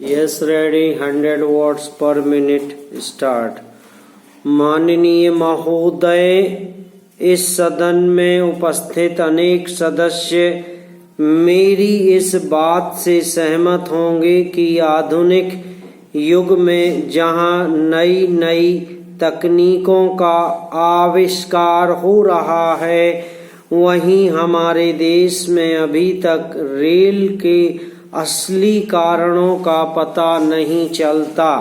Yes ready 100 watts पर minute start. माननीय महोदय, इस सदन में उपस्थित अनेक सदस्य मेरी इस बात से सहमत होंगे कि आधुनिक युग में जहां नई नई तकनीकों का आविष्कार हो रहा है, वहीं हमारे देश में अभी तक रेल के असली कारणों का पता नहीं चलता।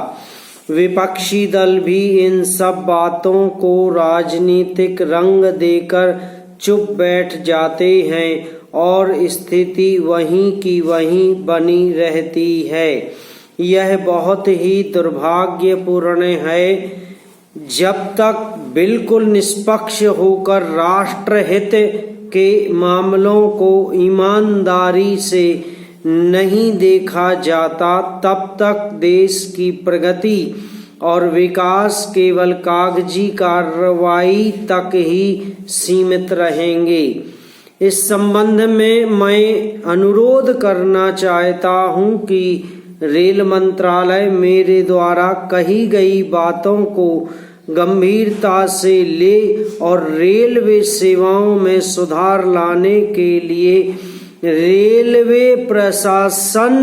विपक्षी दल भी इन सब बातों को राजनीतिक रंग देकर चुप बैठ जाते हैं और स्थिति वहीं की वहीं बनी रहती है। यह बहुत ही दुर्भाग्यपूर्ण है। जब तक बिल्कुल निष्पक्ष होकर राष्ट्रहित के मामलों को ईमानदारी से नहीं देखा जाता, तब तक देश की प्रगति और विकास केवल कागजी कार्रवाई तक ही सीमित रहेंगे। इस संबंध में मैं अनुरोध करना चाहता हूं कि रेल मंत्रालय मेरे द्वारा कही गई बातों को गंभीरता से ले और रेलवे सेवाओं में सुधार लाने के लिए रेलवे प्रशासन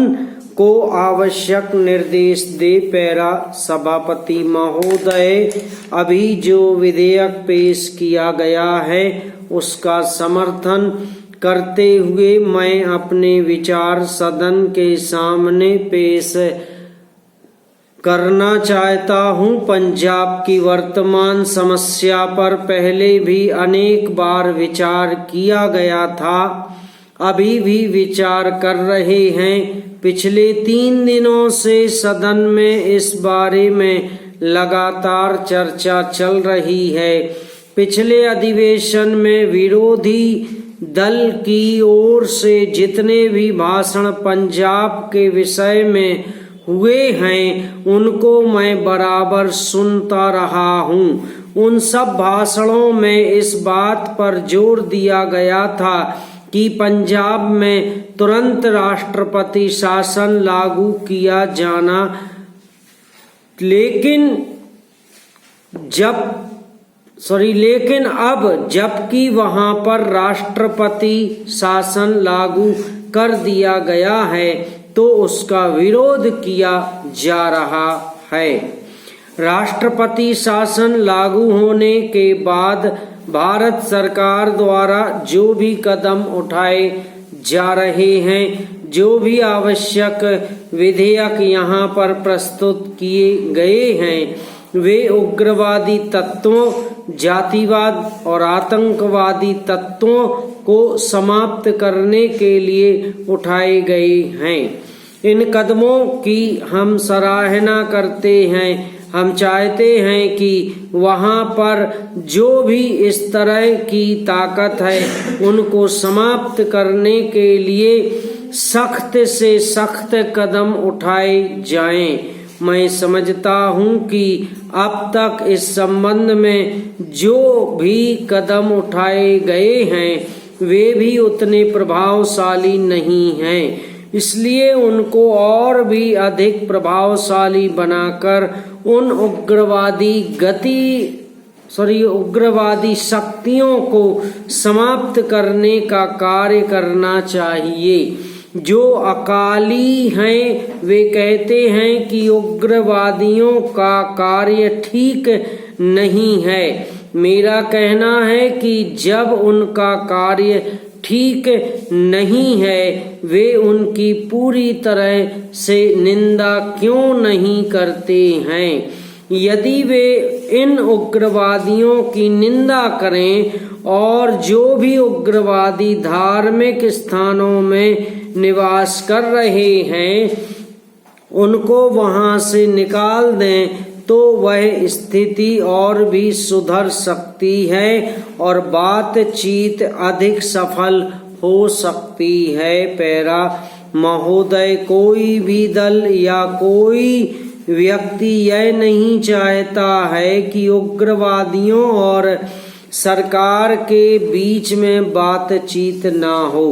को आवश्यक निर्देश दे। पैरा सभापति महोदय, अभी जो विधेयक पेश किया गया है उसका समर्थन करते हुए मैं अपने विचार सदन के सामने पेश करना चाहता हूं। पंजाब की वर्तमान समस्या पर पहले भी अनेक बार विचार किया गया था, अभी भी विचार कर रहे हैं। पिछले 3 दिनों से सदन में इस बारे में लगातार चर्चा चल रही है। पिछले अधिवेशन में विरोधी दल की ओर से जितने भी भाषण पंजाब के विषय में हुए हैं, उनको मैं बराबर सुनता रहा हूं। उन सब भाषणों में इस बात पर जोर दिया गया था कि पंजाब में तुरंत राष्ट्रपति शासन लागू किया जाना, लेकिन अब जबकि वहां पर राष्ट्रपति शासन लागू कर दिया गया है तो उसका विरोध किया जा रहा है। राष्ट्रपति शासन लागू होने के बाद भारत सरकार द्वारा जो भी कदम उठाए जा रहे हैं, जो भी आवश्यक विधेयक यहाँ पर प्रस्तुत किए गए हैं, वे उग्रवादी तत्वों, जातिवाद और आतंकवादी तत्वों को समाप्त करने के लिए उठाए गए हैं। इन कदमों की हम सराहना करते हैं। हम चाहते हैं कि वहाँ पर जो भी इस तरह की ताकत है उनको समाप्त करने के लिए सख्त से सख्त कदम उठाए जाएं। मैं समझता हूँ कि अब तक इस संबंध में जो भी कदम उठाए गए हैं वे भी उतने प्रभावशाली नहीं हैं। इसलिए उनको और भी अधिक प्रभावशाली बनाकर उन उग्रवादी शक्तियों को समाप्त करने का कार्य करना चाहिए। जो अकाली हैं वे कहते हैं कि उग्रवादियों का कार्य ठीक नहीं है। मेरा कहना है कि जब उनका कार्य ठीक नहीं है, वे उनकी पूरी तरह से निंदा क्यों नहीं करते हैं? यदि वे इन उग्रवादियों की निंदा करें और जो भी उग्रवादी धार्मिक स्थानों में निवास कर रहे हैं उनको वहां से निकाल दें, तो वह स्थिति और भी सुधर सकती है और बातचीत अधिक सफल हो सकती है। पैरा महोदय, कोई भी दल या कोई व्यक्ति यह नहीं चाहता है कि उग्रवादियों और सरकार के बीच में बातचीत ना हो।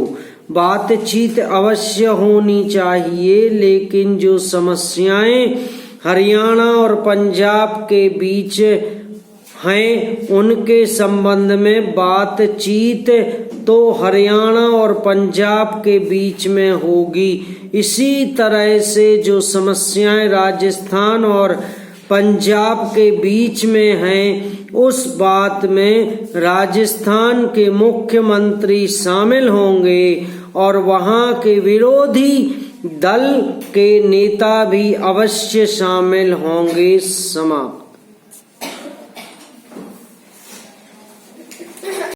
बातचीत अवश्य होनी चाहिए, लेकिन जो समस्याएं हरियाणा और पंजाब के बीच हैं उनके संबंध में बातचीत तो हरियाणा और पंजाब के बीच में होगी। इसी तरह से जो समस्याएं राजस्थान और पंजाब के बीच में हैं उस बात में राजस्थान के मुख्यमंत्री शामिल होंगे और वहां के विरोधी दल के नेता भी अवश्य शामिल होंगे। समाप्त।